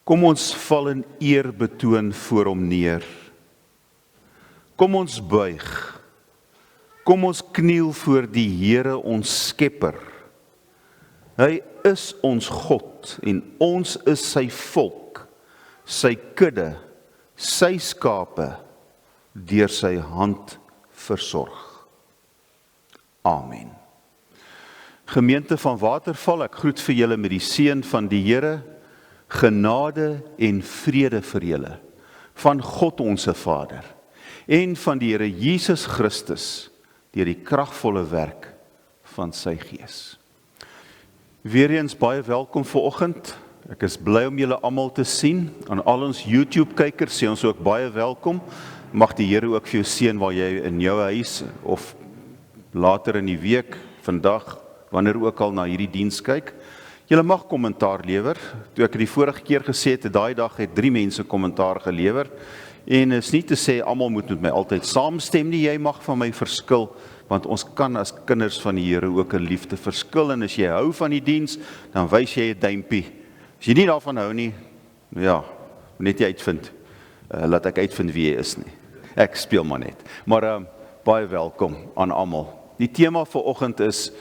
Kom ons val in eer betoon voor hom neer. Kom ons buig. Kom ons kniel voor die Here ons Skepper. Hy is ons God en ons is sy volk, sy kudde, sy skape, deur sy hand versorg. Amen. Gemeente van Waterval, ek groet vir julle met die seën van die Here, genade en vrede vir julle, van God onse Vader, en van die Here Jesus Christus, deur die kragvolle werk van sy Gees. Weereens baie welkom vanoggend. Ek is bly om julle almal te sien. Aan al ons YouTube-kykers sê ons ook baie welkom. Mag die Here ook vir jou seën waar jy in jou huis of later in die week, vandag, wanneer ook al na hierdie diens kyk. Julle mag kommentaar lewer. Toe ek die vorige keer gesê het, daai dag het 3 mense kommentaar gelewer. En is nie te sê, almal moet met my altyd saamstem nie, jy mag van my verskil, want ons kan as kinders van die Here ook 'n liefde verskil, en as jy hou van die diens, dan wys jy 'n duimpie. As jy nie daarvan hou nie, ja, net jy uitvind, laat ek uitvind wie jy is nie. Ek speel maar net. Maar baie welkom aan almal. Die tema vir oggend is,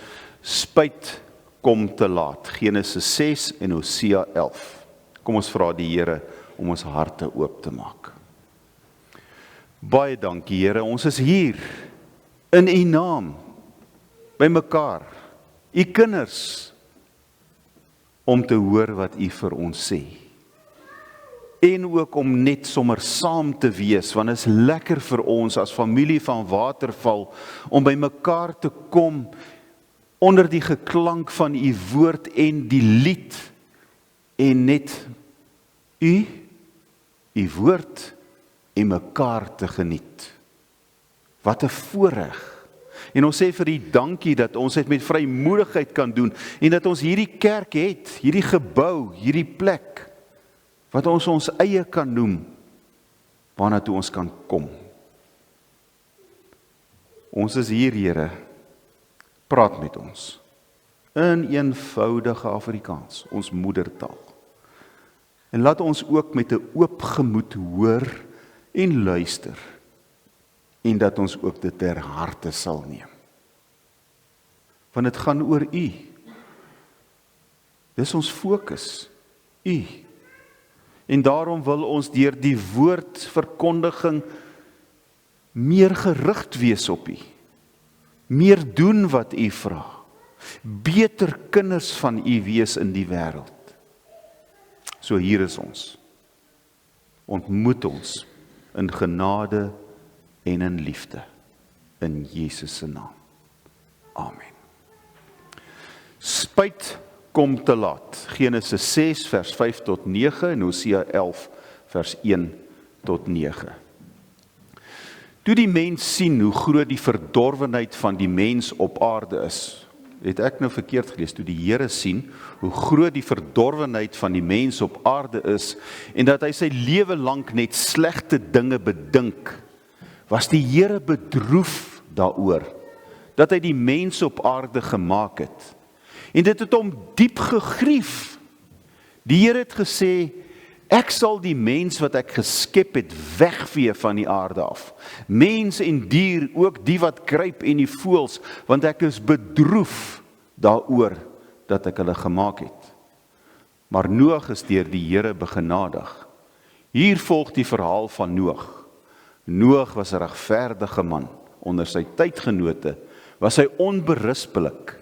spyt kom te laat, Genesis 6 en Hosea 11. Kom ons vra die Here om ons harte oop te maak. Baie dankie Here, ons is hier, in U naam, by mekaar, U kinders, om te hoor wat U vir ons sê. En ook om net sommer saam te wees, want is lekker vir ons as familie van Waterval, om by mekaar te kom, onder die geklank van U woord en die lied, en net U woord, en mekaar te geniet. Wat 'n voorreg. En ons sê vir U dankie dat ons dit met vrymoedigheid kan doen, en dat ons hierdie kerk het, hierdie gebou, hierdie plek, wat ons eie kan noem, waarna toe ons kan kom. Ons is hier, Here, praat met ons, in eenvoudige Afrikaans, ons moedertaal. En laat ons ook met 'n oop gemoed hoor en luister, en dat ons ook dit ter harte sal neem. Want dit gaan oor U. Dis ons fokus, U. En daarom wil ons deur die woordverkondiging meer gerig wees op U. Meer doen wat U vra. Beter kinders van U wees in die wêreld. So hier is ons. Ontmoet ons in genade en in liefde. In Jesus se naam. Amen. Spyt kom te laat. Genesis 6 vers 5 tot 9 en Hosea 11 vers 1 tot 9. Toe die mens sien hoe groot die verdorwenheid van die mens op aarde is, het ek nou verkeerd gelees, toe die Here sien hoe groot die verdorwenheid van die mens op aarde is, en dat hy sy lewe lank net slegte dinge bedink, was die Here bedroef daaroor, dat hy die mens op aarde gemaak het. En dit het hom diep gegrief. Die Here het gesê, ek sal die mens wat ek geskep het wegvee van die aarde af. Mens en dier, ook die wat kruip en die voëls, want ek is bedroef daaroor dat ek hulle gemaak het. Maar Noag is deur die Here begenadig. Hier volg die verhaal van Noag. Noag was 'n regverdige man. Onder sy tydgenote was hy onberispelik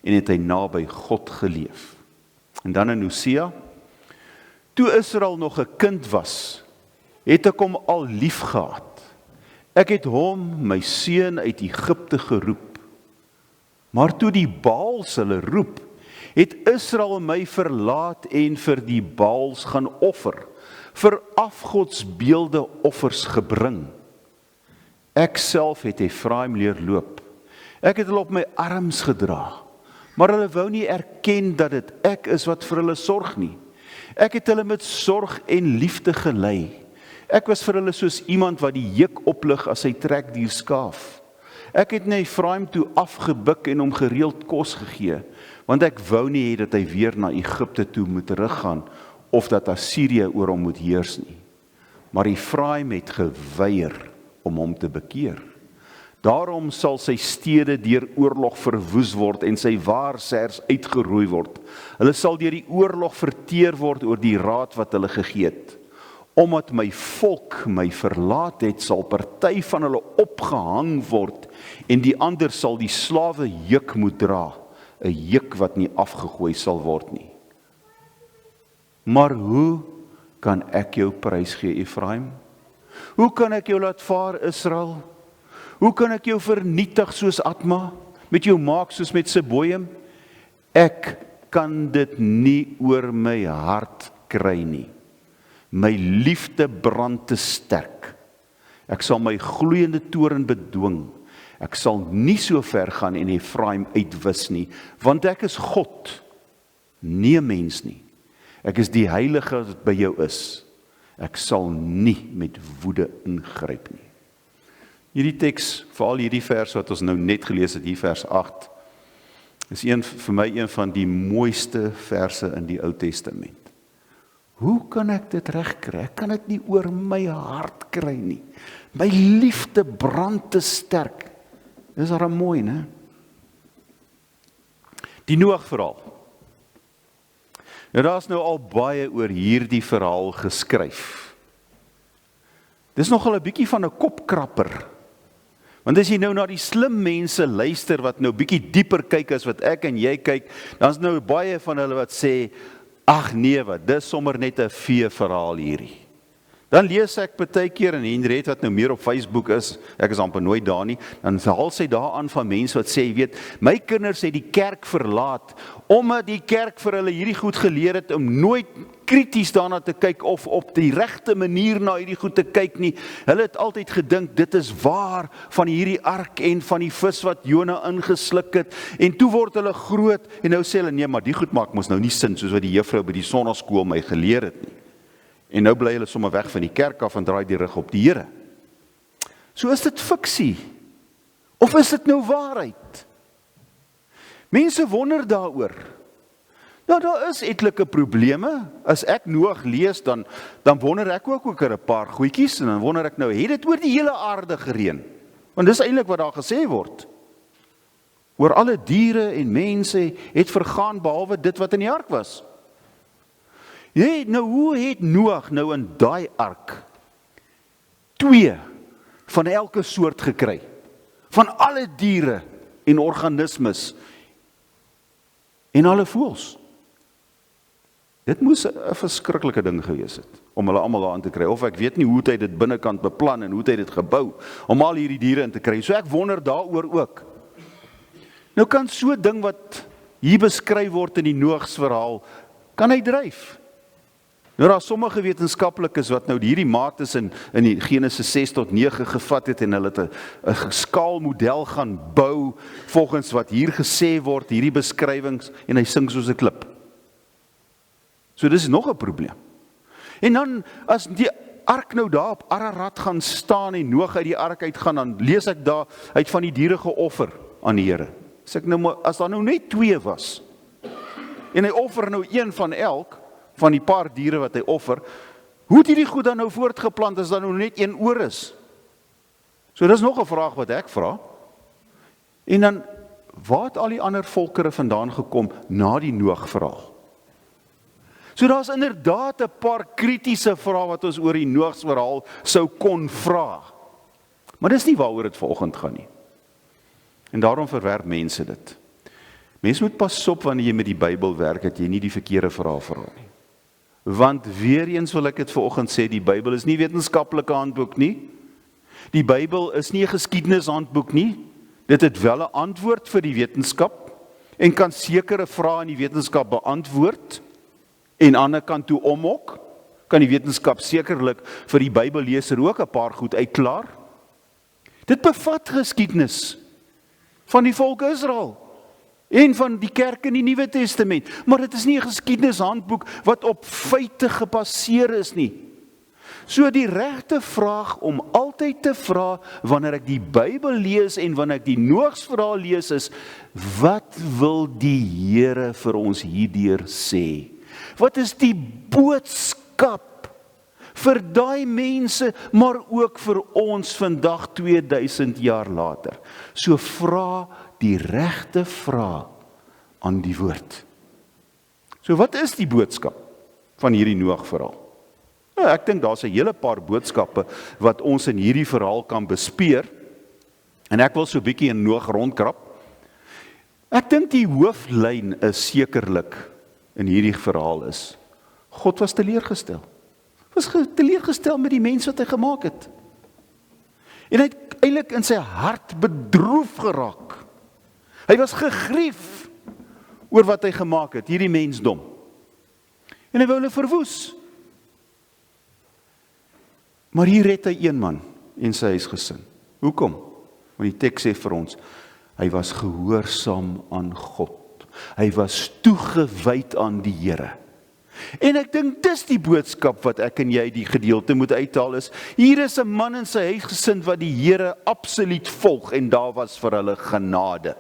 en het hy naby God geleef. En dan in Hosea, toe Israel nog 'n kind was, het ek hom al lief gehad. Ek het hom, my seun, uit Egipte geroep. Maar toe die Baals hulle roep, het Israel my verlaat en vir die Baals gaan offer, vir afgodsbeelde offers gebring. Ek self het Efraim leer loop. Ek het hulle op my arms gedra, maar hulle wou nie erken dat dit ek is wat vir hulle sorg nie. Ek het hulle met sorg en liefde gelei. Ek was vir hulle soos iemand wat die juk oplig as hy trekdier skaaf. Ek het na Efraim toe afgebuk en hom gereeld kos gegee, want ek wou nie hê dat hy weer na Egipte toe moet teruggaan of dat Assirië oor hom moet heers nie. Maar Efraim het geweier om hom te bekeer. Daarom sal sy stede deur oorlog verwoes word en sy waarsers uitgeroei word. Hulle sal deur die oorlog verteer word oor die raad wat hulle gegee het. Omdat my volk my verlaat het, sal party van hulle opgehang word en die ander sal die slawe juk moet dra, 'n juk wat nie afgegooi sal word nie. Maar hoe kan ek jou prys gee, Efraim? Hoe kan ek jou laat vaar, Israel? Hoe kan ek jou vernietig soos Atma, met jou maak soos met Seboim? Ek kan dit nie oor my hart kry nie. My liefde brand te sterk. Ek sal my gloeiende toorn bedwing. Ek sal nie so ver gaan en Efraim uitwis nie, want ek is God, nie 'n mens nie. Ek is die heilige wat by jou is. Ek sal nie met woede ingryp nie. Hierdie teks, veral hierdie vers wat ons nou net gelees het, hier vers 8, is vir my een van die mooiste verse in die Ou Testament. Hoe kan ek dit regkry? Ek kan dit nie oor my hart kry nie. My liefde brand te sterk. Dis al mooi, né? Die Noag verhaal. Nou daar's nou al baie oor hierdie verhaal geskryf. Dis nogal 'n bietjie van 'n kopkrapper. Want as jy nou na die slim mense luister wat nou bietjie dieper kyk as wat ek en jy kyk, dan's nou baie van hulle wat sê, ag nee wat, dis sommer net 'n vee verhaal hierdie. Dan lees ek partykeer en Henriette wat nou meer op Facebook is, ek is amper nooit daar nie, dan haal sy daar aan van mense wat sê, jy weet, my kinders het die kerk verlaat, omdat die kerk vir hulle hierdie goed geleer het, om nooit krities daarna te kyk, of op die regte manier na hierdie goed te kyk nie. Hulle het altyd gedink, dit is waar, van hierdie ark en van die vis wat Jona ingesluk het, en toe word hulle groot, en nou sê hulle, nee, maar die goed maak mos nou nie sin, soos wat die juffrou by die sonnaskool my geleer het nie. En nou bly hulle sommer weg van die kerk af en draai die rug op die Here. So is dit fiksie, of is dit nou waarheid? Mense wonder daaroor. Nou, daar is etlike probleme. As ek Noag lees, dan wonder ek ook oor 'n paar goedjies, en dan wonder ek nou, het dit oor die hele aarde gereën? Want dis eintlik wat daar gesê word. Oor alle diere en mense het vergaan, behalwe dit wat in die ark was. Nee, nou hoe het Noag nou in daai ark 2 van elke soort gekry? Van alle diere en organismes en alle voëls. Dit moes 'n verskriklike ding gewees het, om hulle almal daarin te kry. Of ek weet nie hoe hy dit binnekant beplan en hoe hy dit gebou, om al hierdie diere in te kry. So ek wonder daaroor ook. Nou kan so 'n ding wat hier beskryf word in die Noagsverhaal, kan hy dryf? Nou daar sommige wetenskaplikes wat nou hierdie mates in die Genesis 6 tot 9 gevat het en hulle het 'n skaalmodel gaan bou volgens wat hier gesê word, hierdie beskrywings, en hy sing soos 'n klip. So dis nog 'n probleem. En dan as die ark nou daar op Ararat gaan staan en Noag uit die ark uit gaan, dan lees ek daar, hy het van die diere geoffer aan die Here. Sê ek nou maar, as daar nou net 2 was, en hy offer nou een van elk, van die paar diere wat hy offer, hoe het hierdie goed dan nou voortgeplant as daar nou net 1 oor is? So dis nog 'n vraag wat ek vra. En dan, waar het al die ander volkere vandaan gekom na die Noag-verhaal? So daar's inderdaad 'n paar kritiese vrae wat ons oor die Noagsverhaal sou kon vra. Maar dis nie waaroor dit vanoggend gaan nie. En daarom verwerp mense dit. Mense moet pas op wanneer jy met die Bybel werk, dat jy nie die verkeerde vrae vra nie. Want weer eens wil ek dit vanoggend sê, die Bybel is nie wetenskaplike handboek nie. Die Bybel is nie 'n geskiedenishandboek nie. Dit het wel 'n antwoord vir die wetenskap en kan sekere vrae in die wetenskap beantwoord en aan die ander kant toe om ook. Kan die wetenskap sekerlik vir die Bybelleser ook 'n paar goed uitklaar. Dit bevat geskiedenis van die volk Israel en van die kerk in die Nuwe Testament, maar dit is nie 'n geskiedenishandboek wat op feite gebaseer is nie. So die regte vraag om altyd te vra wanneer ek die Bybel lees en wanneer ek die Noagsverhaal lees is, wat wil die Here vir ons hierdeur sê? Wat is die boodskap vir daai mense, maar ook vir ons vandag 2000 jaar later? So vra die regte vraag aan die woord. So wat is die boodskap van hierdie Noag verhaal? Nou, ek dink daar's 'n hele paar boodskappe wat ons in hierdie verhaal kan bespeer. En ek wil so 'n bietjie in Noag rondkrap. Ek dink die hooflyn is sekerlik in hierdie verhaal is, God was teleurgestel. Was teleurgestel met die mens wat hy gemaak het. En hy het eintlik in sy hart bedroef geraak. Hy was gegrief oor wat hy gemaak het, hierdie mensdom. En hy wou hulle verwoes. Maar hier red hy een man en sy huisgesin. Hoekom? Want die teks sê vir ons, hy was gehoorsaam aan God. Hy was toegewyd aan die Here. En ek dink dis die boodskap wat ek en jy die gedeelte moet uithaal is, hier is 'n man en sy huisgesin wat die Here absoluut volg en daar was vir hulle genade.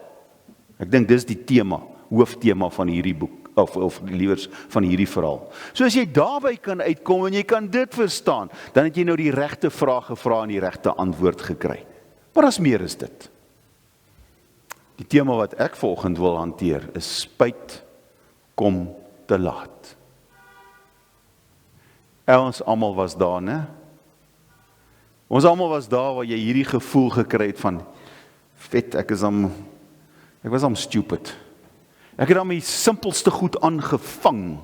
Ek dink dis die tema, hooftema van hierdie boek, of liewers van hierdie verhaal. So as jy daarby kan uitkom en jy kan dit verstaan, dan het jy nou die regte vraag gevra en die regte antwoord gekry. Maar as meer is dit. Die tema wat ek volgende wil hanteer is spyt kom te laat. Ons almal was daar, né? Ons almal was daar waar jy hierdie gevoel gekry het van vet, ek was am stupid. Ek het aan my simpelste goed aangevang.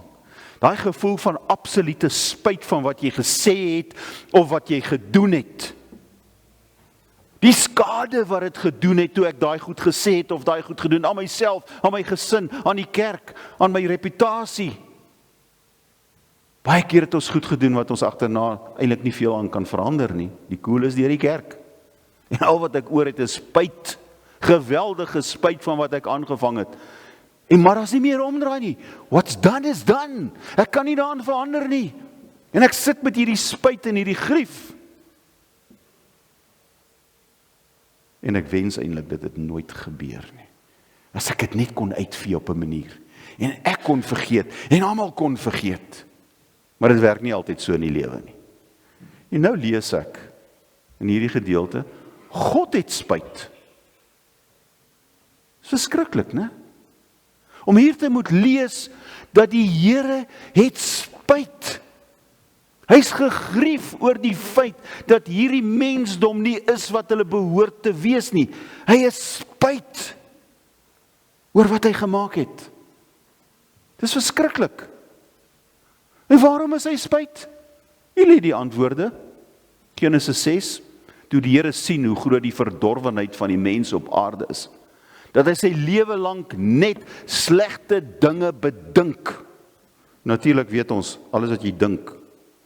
Daai gevoel van absolute spyt van wat jy gesê het of wat jy gedoen het. Die skade wat dit gedoen het toe ek daai goed gesê het of daai goed gedoen aan myself, aan my gesin, aan die kerk, aan my reputasie. Baie keer het ons goed gedoen wat ons agterna eintlik nie veel aan kan verander nie. Die koel is deur die kerk. En al wat ek oor het is spyt. Geweldige spyt van wat ek aangevang het. En maar as nie meer omdraai nie. What's done is done. Ek kan nie daaraan verander nie. En ek sit met hierdie spyt en hierdie grief. En ek wens eintlik dat dit nooit gebeur nie. As ek dit net kon uitvee op 'n manier. En ek kon vergeet. En almal kon vergeet. Maar dit werk nie altyd so in die lewe nie. En nou lees ek in hierdie gedeelte, God het spyt. Dis verskriklik, né? Om hier te moet lees dat die Here het spyt. Hy's gegrief oor die feit dat hierdie mensdom nie is wat hulle behoort te wees nie. Hy is spyt oor wat hy gemaak het. Dis verskriklik. En waarom is hy spyt? Hier lê die antwoorde. Genesis 6, toe die Here sien hoe groot die verdorwenheid van die mens op aarde is, dat hy sy lewe lank net slegte dinge bedink. Natuurlik weet ons, alles wat jy dink,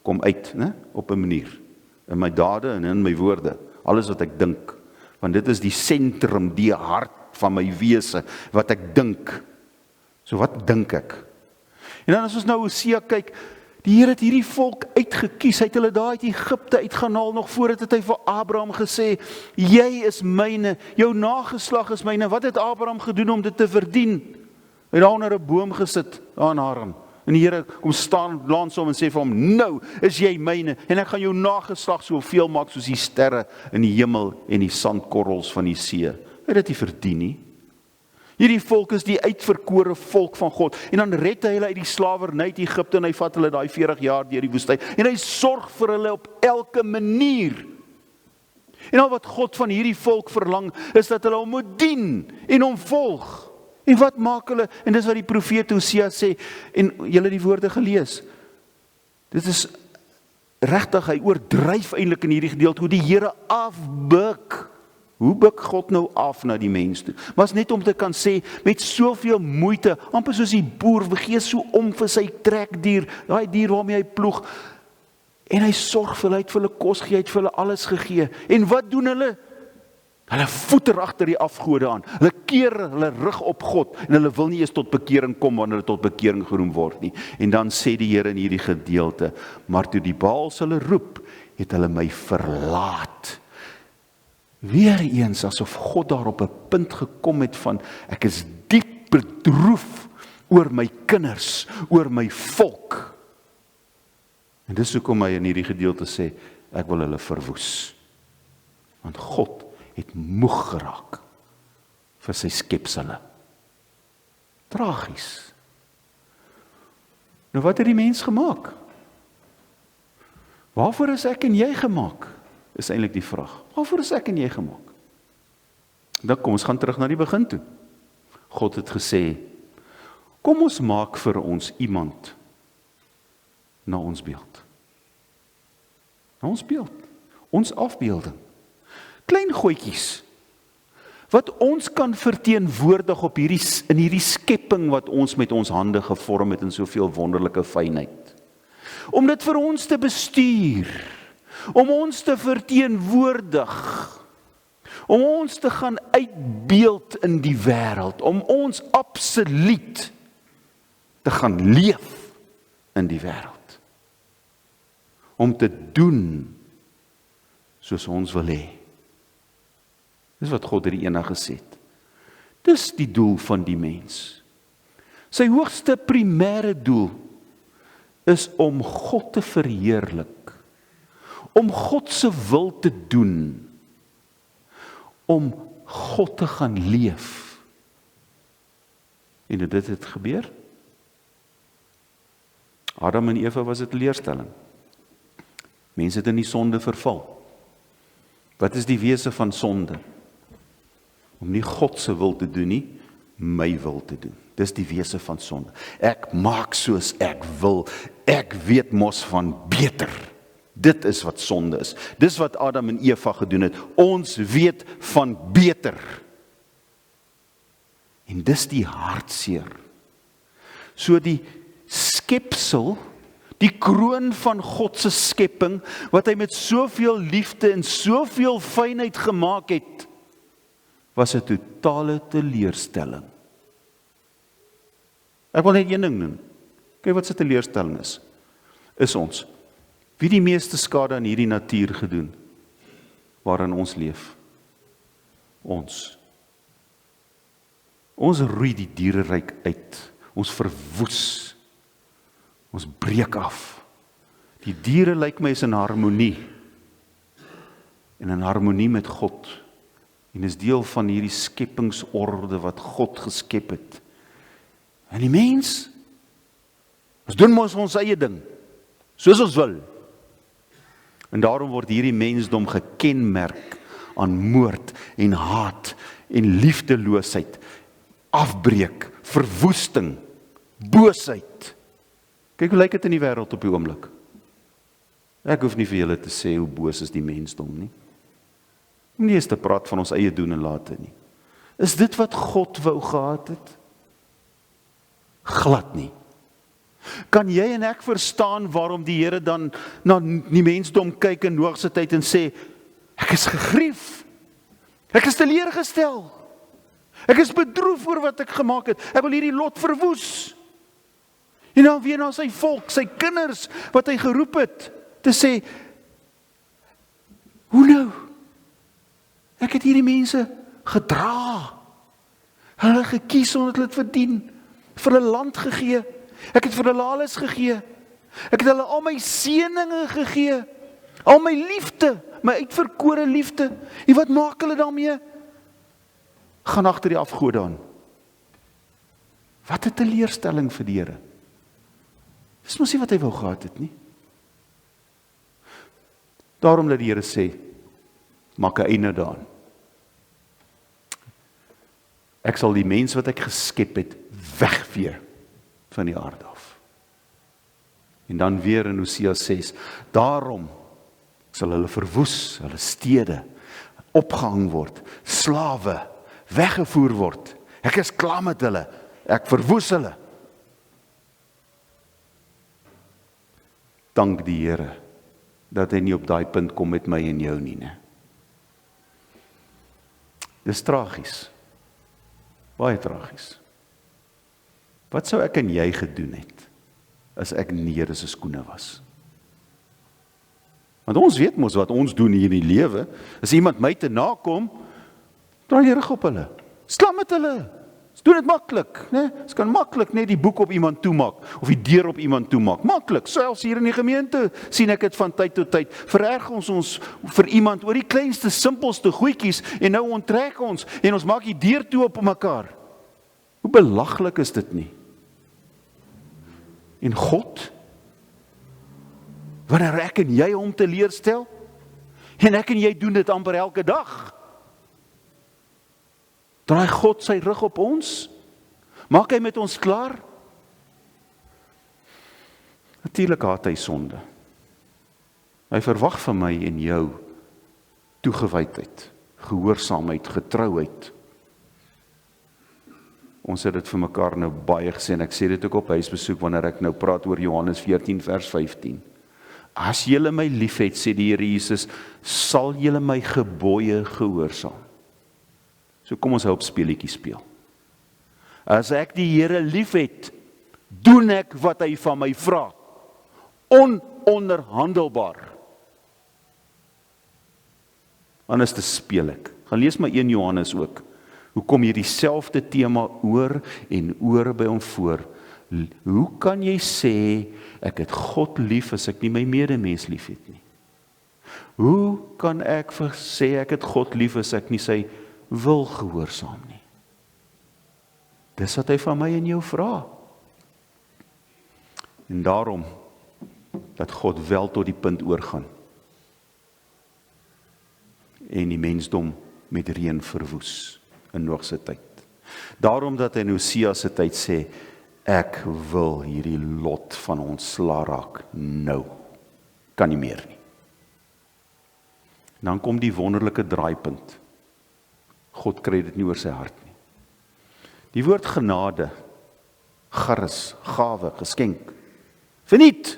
kom uit, né? Op 'n manier. In my dade en in my woorde. Alles wat ek dink. Want dit is die sentrum, die hart van my wese, wat ek dink. So wat dink ek? En dan as ons nou Hosea kyk, die Here het hierdie volk uitgekies, hy het hulle daar uit Egipte uitgehaal, nog voordat het hy vir Abraham gesê, jy is myne, jou nageslag is myne. Wat het Abraham gedoen om dit te verdien? Hy het daar onder 'n boom gesit, daar in Haran. En die Here kom staan, langs hom en sê vir hom, nou is jy myne, en ek gaan jou nageslag soveel maak soos die sterre in die hemel en die sandkorrels van die see. Hy het dit nie verdien nie. Hierdie volk is die uitverkore volk van God. En dan red hy hulle uit die slawerny uit Egipte en hy vat hulle daai 40 jaar deur die woestyn. En hy sorg vir hulle op elke manier. En al wat God van hierdie volk verlang, is dat hulle hom moet dien en hom volg. En wat maak hulle? En dis wat die profeet Hosea sê, en julle die woorde gelees. Dit is regtig, hy oordryf eintlik in hierdie gedeelte, hoe die Here afbuk. Hoe buk God nou af na die mens toe? Maar is net om te kan sê, met soveel moeite, amper soos die boer, gee so om vir sy trekdier, daai dier waarmee hy ploeg, en hy sorg vir hulle, hy het vir hulle kos gegee, hy het vir hulle alles gegee. En wat doen hulle? Hulle voeter agter die afgode aan. Hulle keer hulle rug op God, en hulle wil nie eens tot bekering kom, wanneer hulle tot bekering geroem word nie. En dan sê die Here in hierdie gedeelte, maar toe die Baals hulle roep, het hulle my verlaat. Weereens asof God daar op 'n punt gekom het van, ek is diep bedroef oor my kinders, oor my volk. En dis hoekom hy in hierdie gedeelte sê, ek wil hulle verwoes. Want God het moeg geraak vir sy skepsele. Tragies. Nou wat het die mens gemaak? Waarvoor is ek en jy gemaak? Is eintlik die vraag. Waarvoor is ek en jy gemaak? Dan kom ons gaan terug na die begin toe. God het gesê, kom ons maak vir ons iemand na ons beeld. Na ons beeld. Ons afbeelding. Klein goedjies, wat ons kan verteenwoordig in hierdie skepping wat ons met ons hande gevorm het in soveel wonderlike fynheid. Om dit vir ons te bestuur, om ons te verteenwoordig, om ons te gaan uitbeeld in die wêreld, om ons absoluut te gaan leef in die wêreld. Om te doen soos ons wil hê. Dis wat God hierdie eendag gesê het. Dis die doel van die mens. Sy hoogste primêre doel is om God te verheerlik, om God se wil te doen, om God te gaan leef. En dit het gebeur. Adam en Eva was 'n teleurstelling. Mense het in die sonde verval. Wat is die wese van sonde? Om nie God se wil te doen nie, my wil te doen. Dis die wese van sonde. Ek maak soos ek wil. Ek weet mos van beter. Dit is wat sonde is. Dis wat Adam en Eva gedoen het. Ons weet van beter. En dis die hartseer. So die skepsel, die kroon van God se skepping, wat hy met soveel liefde en soveel fynheid gemaak het, was 'n totale teleurstelling. Ek wil net een ding noem. Kyk wat se teleurstelling is ons. Wie die meeste skade aan hierdie natuur gedoen, waarin ons leef? Ons. Ons roei die diereryk uit. Ons verwoes. Ons breek af. Die diere lyk my is in harmonie. En in harmonie met God. En is deel van hierdie skepingsorde wat God geskep het. En die mens, ons doen ons eie ding, soos ons wil. En daarom word hierdie mensdom gekenmerk aan moord en haat en liefdeloosheid, afbreek, verwoesting, boosheid. Kyk hoe lyk dit in die wêreld op die oomblik. Ek hoef nie vir julle te sê hoe boos is die mensdom nie. Om nie eens te praat van ons eie doen en late nie. Is dit wat God wou gehad het? Glad nie. Kan jy en ek verstaan waarom die Here dan na die mensdom kyk in Noag se tyd en sê, ek is gegrief, ek is teleurgestel, ek is bedroef oor wat ek gemaak het, ek wil hierdie lot verwoes. En dan weer na sy volk, sy kinders, wat hy geroep het, te sê, hoe nou? Ek het hierdie mense gedra, hulle gekies omdat hulle dit verdien, vir hulle land gegee, ek het vir hulle alles gegee, ek het hulle al my seëninge gegee, al my liefde, my uitverkore liefde, en wat maak hulle daarmee? Gaan agter die afgode aan. Wat 'n teleurstelling vir die Here. Dis mos nie wat hy wou gehad het nie. Daarom dat die Here sê, maak 'n einde daaraan. Ek sal die mens wat ek geskep het, wegvee van die aarde af. En dan weer in Hosea 6, daarom sal hulle verwoes, hulle stede, opgehang word, slawe, weggevoer word. Ek is klaar met hulle, ek verwoes hulle. Dank die Here, dat hy nie op daai punt kom met my en jou nie, né? Dis tragies. Baie tragies. Wat sou ek en jy gedoen het, as ek in die Here se skoene was? Want ons weet mos wat ons doen hier in die lewe. As iemand my te nakom, draai jy rug op hulle. Slam met hulle. Ons doen dit maklik, né? Ons kan maklik net die boek op iemand toemaak, of die deur op iemand toemaak. Maklik, selfs hier in die gemeente sien ek dit van tyd tot tyd. Vererg ons vir iemand oor die kleinste, simpelste goedjies, en nou onttrek ons, en ons maak die deur toe op mekaar. Hoe belaglik is dit nie? En God, wanneer ek en jy hom teleurstel, en ek en jy doen dit amper elke dag, draai God sy rug op ons? Maak hy met ons klaar? Natuurlik haat hy sonde. Hy verwag van my en jou toegewydheid, gehoorsaamheid, getrouheid. Ons het dit vir mekaar nou baie gesê, en ek sê dit ook op huisbesoek, wanneer ek nou praat oor Johannes 14 vers 15. As julle my liefhet, sê die Here Jesus, sal julle my gebooie gehoorsaam. So kom ons help speletjie speel. As ek die Here liefhet, doen ek wat hy van my vra. Ononderhandelbaar. Anders te speel ek. Gaan lees maar 1 Johannes ook. Hoe kom hier dieselfde tema oor en oor by hom voor? Hoe kan jy sê, ek het God lief as ek nie my medemens lief het nie? Hoe kan ek sê, ek het God lief as ek nie sy wil gehoorsaam nie? Dis wat hy van my en jou vra. En daarom, dat God wel tot die punt oorgaan, en die mensdom met reën verwoes, in Noag se tyd. Daarom dat hy in Hosea se tyd sê, ek wil hierdie lot van ontslaa raak nou. Kan nie meer nie. Dan kom die wonderlike draaipunt. God kry dit nie oor sy hart nie. Die woord genade, charis, gawe, geskenk, verniet.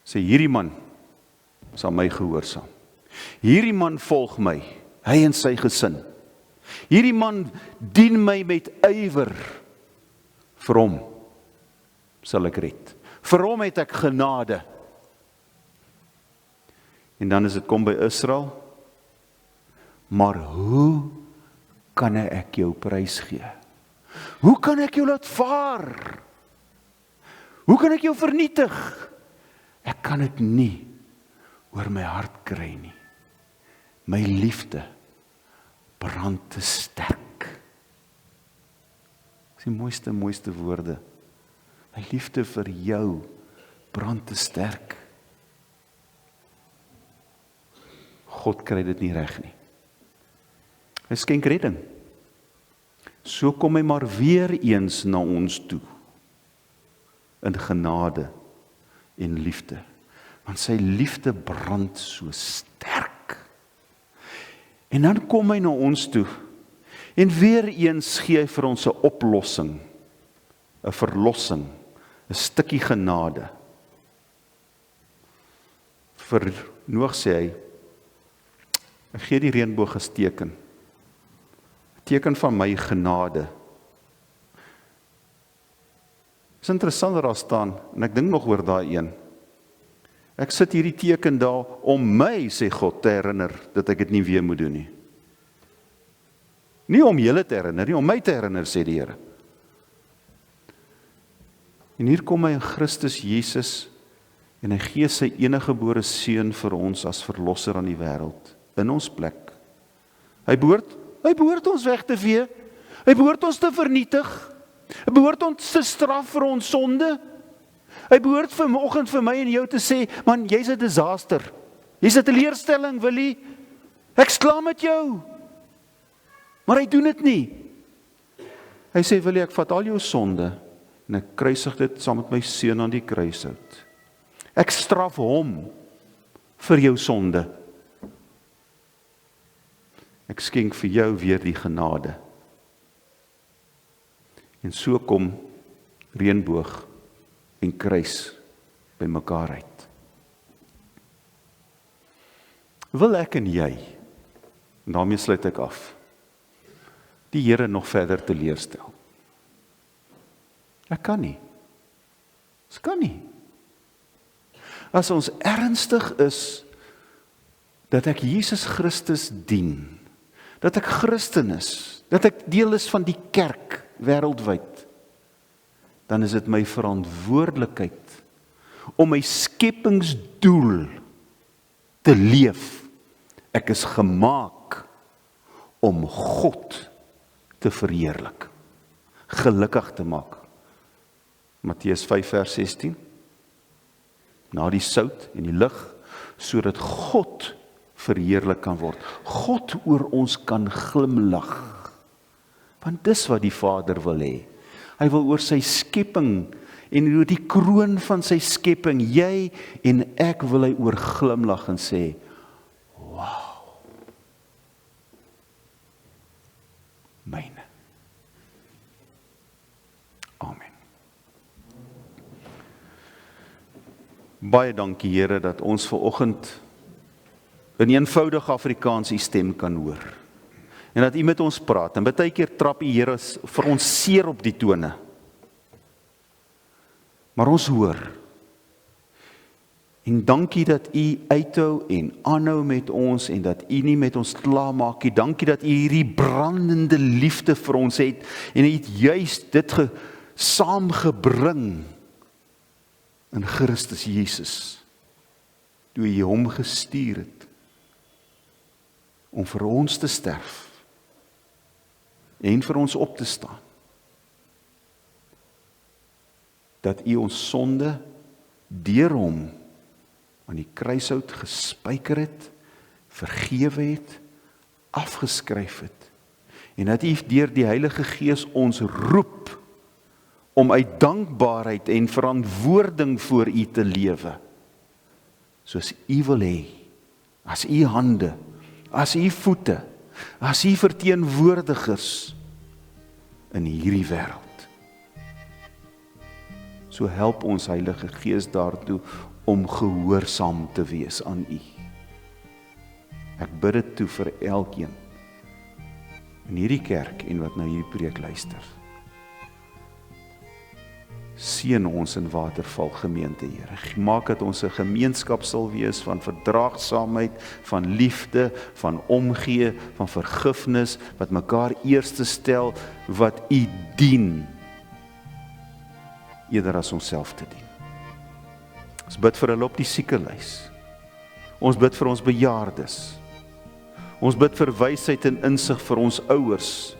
Sê hierdie man sal my gehoorsaam. Hierdie man volg my, hy en sy gesin. Hierdie man dien my met ywer. Vir hom sal ek red. Vir hom het ek genade. En dan is dit kom by Israel. Maar hoe kan ek jou prys gee? Hoe kan ek jou laat vaar? Hoe kan ek jou vernietig? Ek kan dit nie oor my hart kry nie. My liefde brand te sterk. Dis die mooiste woorde. My liefde vir jou brand te sterk. God kry dit nie reg nie. Hy skenk redding. So kom hy maar weer eens na ons toe. In genade en liefde. Want sy liefde brand so sterk. En dan kom hy na ons toe. En weer eens gee hy vir ons 'n oplossing. 'n verlossing. 'n stukkie genade. Vir Noag sê hy, ek gee die reënboog as teken. Teken van my genade. Is interessant dat daar staan, en ek dink nog oor daai een. Ek sit hierdie teken daar om my, sê God, te herinner, dat ek dit nie weer moet doen nie. Nie om julle te herinner nie, om my te herinner, sê die Here. En hier kom hy in Christus Jesus, en hy gee sy eniggebore seun vir ons as verlosser aan die wêreld, in ons plek. Hy behoort ons weg te vee, hy behoort ons te vernietig, hy behoort ons te straf vir ons sonde, hy behoort vanoggend vir my en jou te sê, man, jy's 'n disaster, jy's 'n teleurstelling, Willie, ek's klaar met jou, maar hy doen dit nie. Hy sê, Willie, ek vat al jou sonde, en ek kruisig dit saam met my seun aan die kruishout. Ek straf hom vir jou sonde. Ek skenk vir jou weer die genade. En so kom reënboog en kruis by mekaar uit. Wil ek en jy, en daarmee sluit ek af, die Here nog verder teleurstel? Ek kan nie. Ons kan nie. As ons ernstig is, dat ek Jesus Christus dien, dat ek Christen is, dat ek deel is van die kerk wêreldwyd, dan is dit my verantwoordelikheid om my skepingsdoel te leef. Ek is gemaak om God te verheerlik, gelukkig te maak. Matteus 5 vers 16. Na die sout en die lig, sodat God verheerlik kan word. God oor ons kan glimlag. Want dis wat die Vader wil hê. Hy wil oor sy skepping en oor die kroon van sy skepping, jy en ek wil hy oor glimlag en sê, wow, myne. Amen. Baie dankie Here dat ons vanoggend in eenvoudige Afrikaans u stem kan hoor. En dat u met ons praat. En baie keer trap u Here vir ons seer op die tone. Maar ons hoor. En dankie dat u uithou en aanhou met ons en dat u nie met ons klaarmaak nie. Dankie dat u hierdie brandende liefde vir ons het en u het juist dit saamgebring in Christus Jesus, toe hy hom gestuur het, om vir ons te sterf, en vir ons op te staan, dat u ons sonde, deur hom, aan die kruishout gespyker het, vergewe het, afgeskryf het, en dat u deur die Heilige Gees ons roep, om uit dankbaarheid en verantwoording voor u te lewe, soos u wil hê, as u hande, as u voete, as u verteenwoordigers in hierdie wêreld. So help ons Heilige Gees daartoe om gehoorsaam te wees aan u. Ek bid dit toe vir elkeen in hierdie kerk en wat nou hierdie preek luister. Seën ons in Waterval gemeente, Here. Maak dat ons 'n gemeenskap sal wees van verdraagsaamheid, van liefde, van omgee, van vergifnis, wat mekaar eerste stel, wat u dien, eerder as onsself te dien. Ons bid vir hulle op die siekelys. Ons bid vir ons bejaardes. Ons bid vir wysheid en insig vir ons ouers,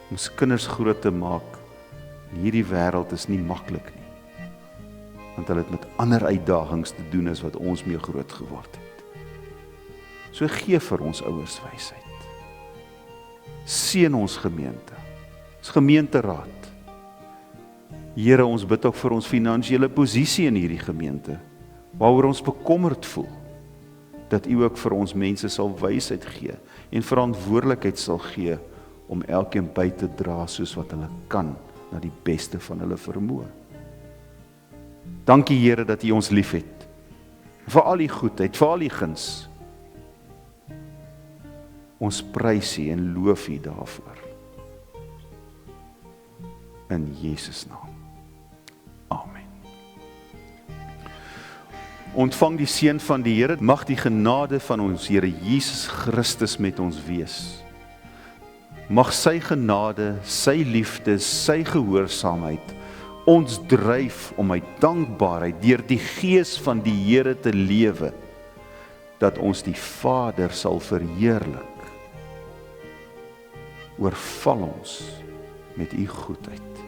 om ons kinders groot te maak. Hierdie wêreld is nie maklik nie, want hulle het met ander uitdagings te doen as wat ons mee groot geword het. So gee vir ons ouers wysheid. Seën ons gemeente, ons gemeenteraad. Here, ons bid ook vir ons finansiële posisie in hierdie gemeente, waaroor ons bekommerd voel, dat u ook vir ons mense sal wysheid gee, en verantwoordelikheid sal gee, om elkeen by te dra soos wat hulle kan, na die beste van hulle vermoë. Dankie Here dat u ons lief het, vir al die goedheid, vir al die guns. Ons prys u en loof u daarvoor. In Jesus naam. Amen. Ontvang die seën van die Here, mag die genade van ons Here Jesus Christus met ons wees. Mag sy genade, sy liefde, sy gehoorsaamheid ons dryf om uit dankbaarheid deur die Gees van die Here te lewe, dat ons die Vader sal verheerlik. Oorval ons met u goedheid.